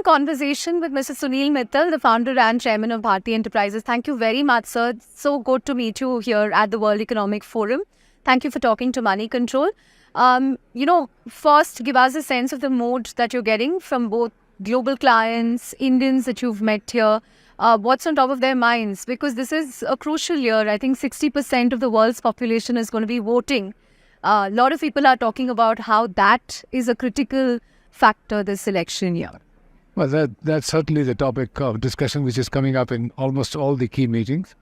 in conversation with Mr. Sunil Mittal, the founder and chairman of Bharti Enterprises. Thank you very much, sir. It's so good to meet you here at the World Economic Forum. Thank you for talking to Moneycontrol. First, give us a sense of the mood that you're getting from both global clients, Indians that you've met here. What's on top of their minds? Because this is a crucial year. I think 60% of the world's population is going to be voting. A lot of people are talking about how that is a critical factor this election year. Well, that's certainly the topic of discussion which is coming up in almost all the key meetings.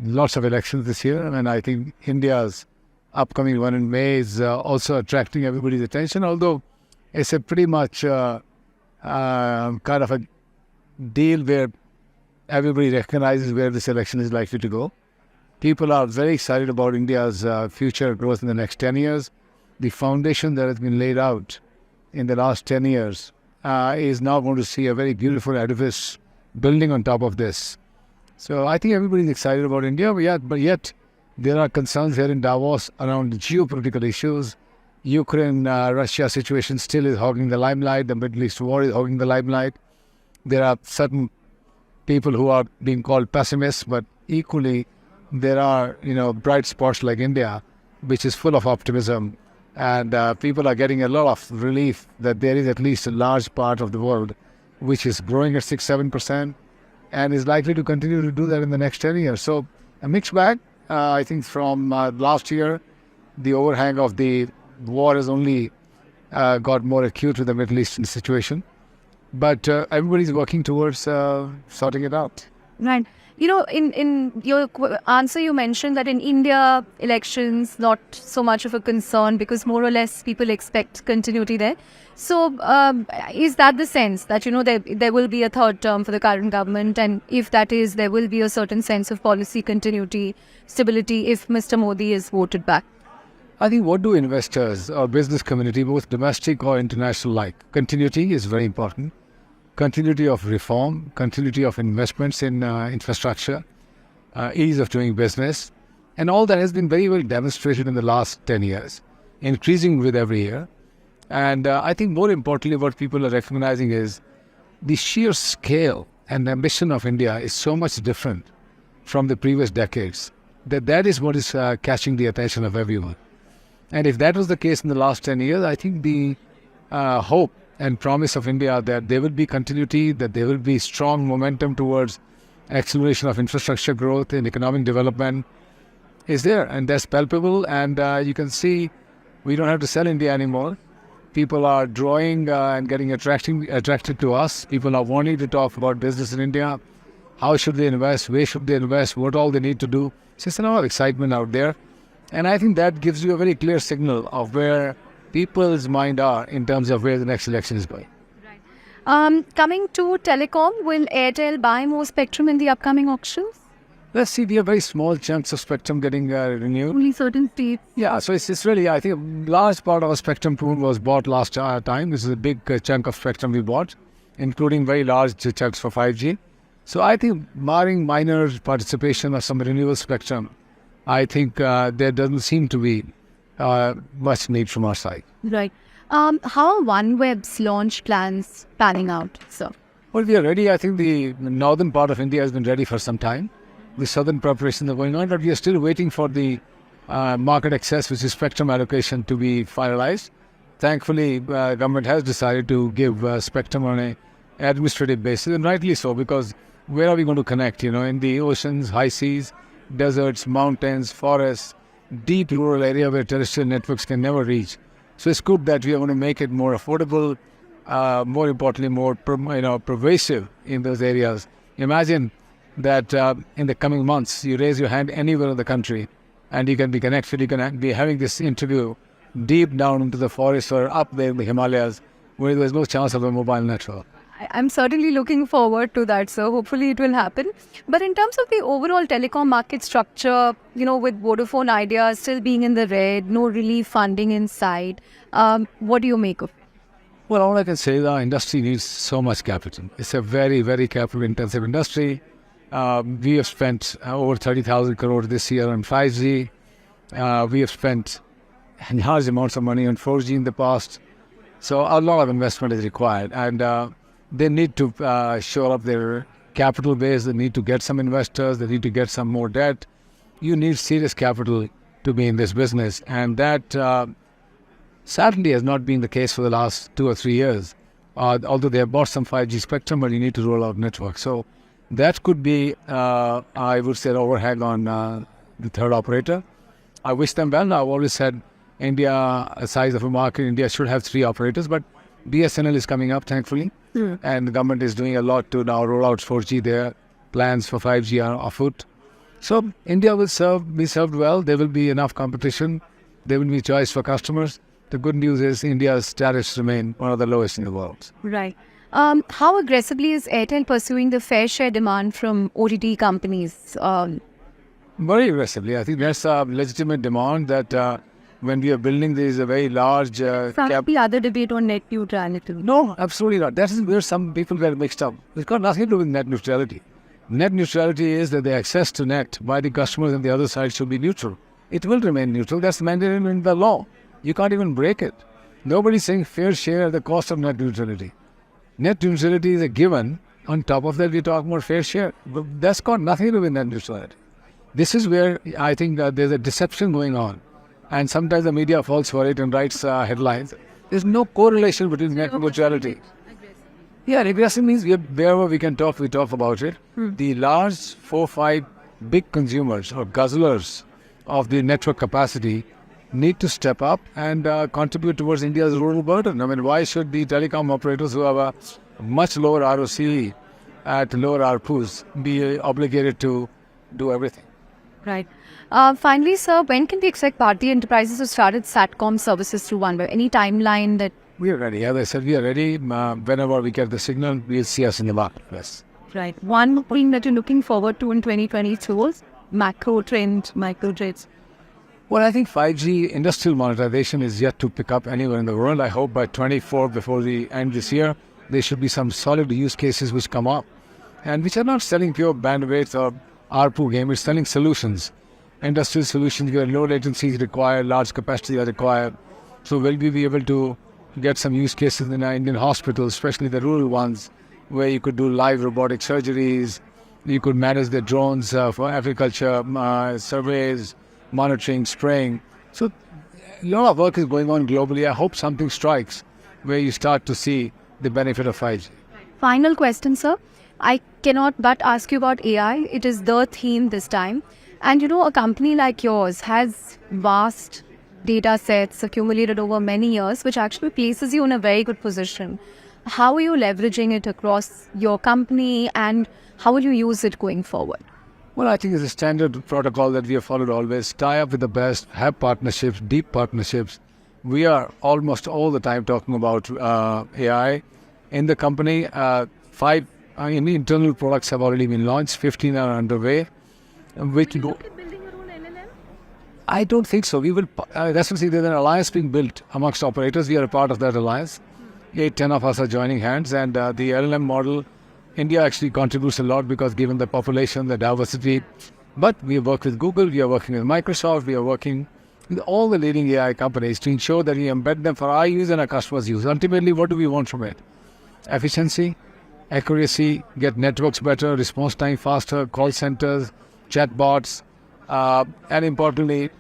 Lots of elections this year, and I think India's upcoming one in May is also attracting everybody's attention, although it's a pretty much kind of a deal where everybody recognizes where this election is likely to go. People are very excited about India's future growth in the next 10 years. The foundation that has been laid out in the last 10 years is now going to see a very beautiful edifice building on top of this. So I think everybody's excited about India, but yet there are concerns here in Davos around geopolitical issues. Ukraine-Russia situation still is hogging the limelight. The Middle East war is hogging the limelight. There are certain people who are being called pessimists, but equally there are, bright spots like India, which is full of optimism. And people are getting a lot of relief that there is at least a large part of the world which is growing at 6-7% and is likely to continue to do that in the next 10 years. So a mixed bag. I think from last year, the overhang of the war has only got more acute with the Middle Eastern situation. But everybody's working towards sorting it out. Right. In your answer, you mentioned that in India, elections not so much of a concern because more or less people expect continuity there. So is that the sense that, there will be a third term for the current government? And if that is, there will be a certain sense of policy continuity, stability if Mr. Modi is voted back? I think what do investors or business community, both domestic or international, like? Continuity is very important. Continuity of reform, continuity of investments in infrastructure, ease of doing business. And all that has been very well demonstrated in the last 10 years, increasing with every year. And I think more importantly, what people are recognizing is the sheer scale and ambition of India is so much different from the previous decades that is what is catching the attention of everyone. And if that was the case in the last 10 years, I think the hope and promise of India that there will be continuity, that there will be strong momentum towards acceleration of infrastructure growth and economic development is there. And that's palpable. And you can see we don't have to sell India anymore. People are drawing and getting attracted to us. People are wanting to talk about business in India. How should they invest? Where should they invest? What all they need to do? It's just a lot of excitement out there. And I think that gives you a very clear signal of where people's mind are in terms of where the next election is going. Right. Coming to telecom, will Airtel buy more spectrum in the upcoming auctions? Let's see, we have very small chunks of spectrum getting renewed. Only certain states. Yeah, so it's really, I think a large part of our spectrum pool was bought last time. This is a big chunk of spectrum we bought, including very large chunks for 5G. So I think barring minor participation of some renewable spectrum, I think there doesn't seem to be much need from our side. Right. How are OneWeb's launch plans panning out, sir? Well, we are ready. I think the northern part of India has been ready for some time. The southern preparations are going on, but we are still waiting for the market access, which is spectrum allocation, to be finalized. Thankfully, government has decided to give spectrum on an administrative basis, and rightly so, because where are we going to connect? In the oceans, high seas, deserts, mountains, forests, deep rural area where terrestrial networks can never reach. So it's good that we are going to make it more affordable, more importantly, more pervasive in those areas. Imagine that in the coming months, you raise your hand anywhere in the country and you can be connected. You can be having this interview deep down into the forest or up there in the Himalayas where there's no chance of a mobile network. I'm certainly looking forward to that, sir. Hopefully it will happen. But in terms of the overall telecom market structure, with Vodafone Idea still being in the red, no relief funding in sight, what do you make of it? Well, all I can say is our industry needs so much capital. It's a very, very capital-intensive industry. We have spent over 30,000 crores this year on 5G. We have spent large amounts of money on 4G in the past. So a lot of investment is required. And they need to shore up their capital base. They need to get some investors. They need to get some more debt. You need serious capital to be in this business. And that sadly has not been the case for the last 2 or 3 years. Although they have bought some 5G spectrum, but you need to roll out network. So that could be, I would say, an overhang on the third operator. I wish them well. I've always said India, a size of a market, India should have 3 operators, but BSNL is coming up, thankfully. And the government is doing a lot to now roll out 4G there. Plans for 5G are afoot. So India will be served well. There will be enough competition. There will be choice for customers. The good news is India's tariffs remain one of the lowest in the world. Right. How aggressively is Airtel pursuing the fair share demand from OTT companies? Very aggressively. I think that's a legitimate demand that when we are building, there is a very large the other debate on net neutrality. No, absolutely not. That is where some people get mixed up. It's got nothing to do with net neutrality. Net neutrality is that the access to net by the customers on the other side should be neutral. It will remain neutral. That's mandated in the law. You can't even break it. Nobody's saying fair share at the cost of net neutrality. Net neutrality is a given. On top of that, we talk about fair share. But that's got nothing to do with net neutrality. This is where I think that there's a deception going on. And sometimes the media falls for it and writes headlines. There's no correlation between net neutrality. Yeah, aggressive means wherever we can talk, we talk about it. The large 4-5 big consumers or guzzlers of the network capacity need to step up and contribute towards India's rural burden. I mean, why should the telecom operators who have a much lower ROCE at lower ARPUs be obligated to do everything? Right. Finally, sir, when can we expect Bharti Enterprises to start its SATCOM services through OneWeb? Any timeline that... We are ready. As I said, we are ready. Whenever we get the signal, we'll see us in the marketplace. Right. One thing that you're looking forward to in 2022 is macro trends, micro trades. Well, I think 5G industrial monetization is yet to pick up anywhere in the world. I hope by 24, before the end this year, there should be some solid use cases which come up and which are not selling pure bandwidth or ARPU game. It's selling solutions, industrial solutions where low latency is required, large capacity are required. So will we be able to get some use cases in our Indian hospitals, especially the rural ones, where you could do live robotic surgeries, you could manage the drones for agriculture, surveys, monitoring, spraying. So a lot of work is going on globally. I hope something strikes where you start to see the benefit of 5G. Final question, sir. I cannot but ask you about AI. It is the theme this time. And you know, a company like yours has vast data sets accumulated over many years, which actually places you in a very good position. How are you leveraging it across your company and how will you use it going forward? Well, I think it's a standard protocol that we have followed always. Tie up with the best, have partnerships, deep partnerships. We are almost all the time talking about AI. In the company, 5 internal products have already been launched, 15 are underway. Which go. Building your own LLM? I don't think so. We will. That's what there's an alliance being built amongst operators. We are a part of that alliance. 8-10 of us are joining hands, and the LLM model, India actually contributes a lot because given the population, the diversity. But we work with Google, we are working with Microsoft, we are working with all the leading AI companies to ensure that we embed them for our use and our customers' use. Ultimately, what do we want from it? Efficiency, accuracy, get networks better, response time faster, call centers, chatbots, and importantly,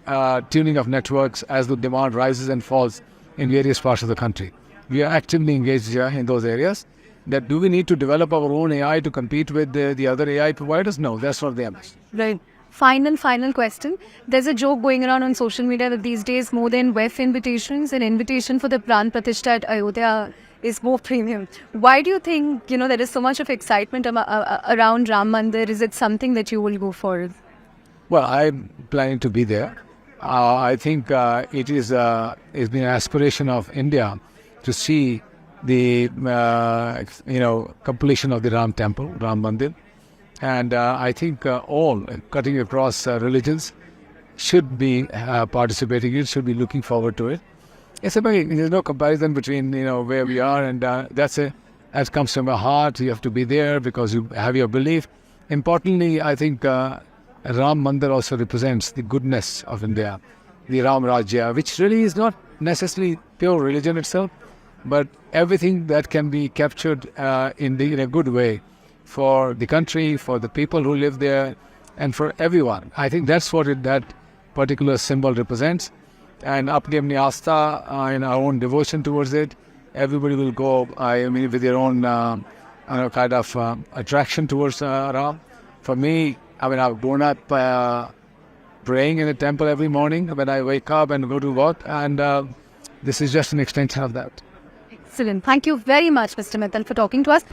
tuning of networks as the demand rises and falls in various parts of the country. We are actively engaged in those areas. That do we need to develop our own AI to compete with the other AI providers? No, that's not the ambition. Right. Final question. There's a joke going around on social media that these days more than WEF invitations, an invitation for the Pran Pratishtha at Ayodhya is more premium. Why do you think, there is so much of excitement around Ram Mandir? Is it something that you will go for? Well, I'm planning to be there. I think it's been an aspiration of India to see the completion of the Ram Temple, Ram Mandir, and I think all cutting across religions should be participating in it, should be looking forward to it. There's no comparison between where we are and that comes from your heart. You have to be there because you have your belief. Importantly, I think Ram Mandir also represents the goodness of India, the Ram Rajya, which really is not necessarily pure religion itself. but everything that can be captured in a good way for the country, for the people who live there, and for everyone. I think that's what that particular symbol represents. And apni apni asta and our own devotion towards it, everybody will go, with their own kind of attraction towards Ram. For me, I've grown up praying in the temple every morning when I wake up and go to work, and this is just an extension of that. Excellent. Thank you very much, Mr. Mittal, for talking to us.